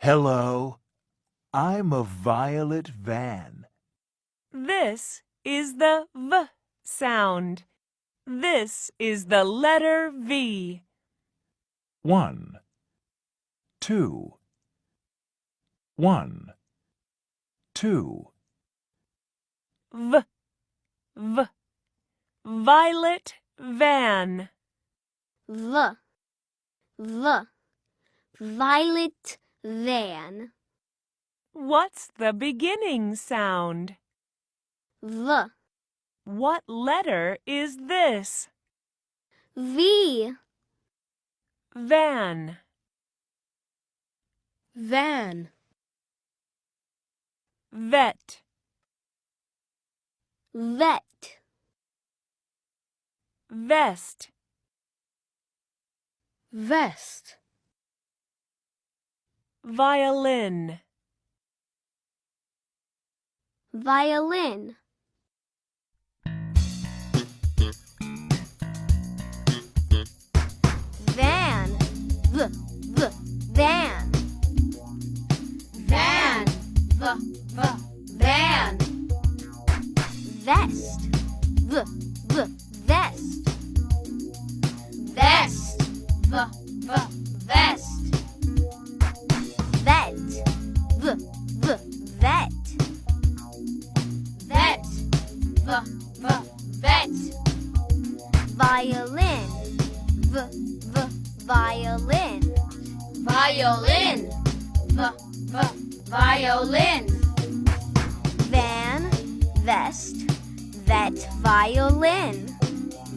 Hello, I'm a violet van. This is the V sound. This is the letter V. 1, 2, 1, 2. V, V. Violet van. V, V. Violet van. What's the beginning sound? V, What letter is this? V. Van. Van. Vet. Vet. Vest. Vest. Violin. Violin. Van. V, V. Van. Van. V, V. Van. Vest. V, V. Vest. Vest. V, V. Vest. Vet. V, V. Vet. Vet. V, V. Vet. Violin. V, V. Violin. Violin. V, V. Violin. Van. Vest. Vet. Violin.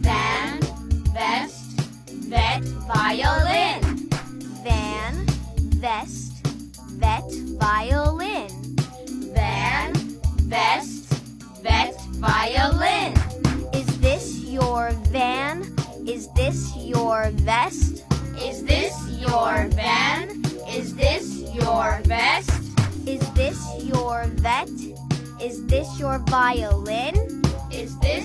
Van. Vest. Vet. Violin. Van. Vest. Vet. Violin. Van. Vest. Vet. Violin. Is this your van? Is this your vest? Is this your van? Is this your vest? Is this your vet? Is this your violin? Is this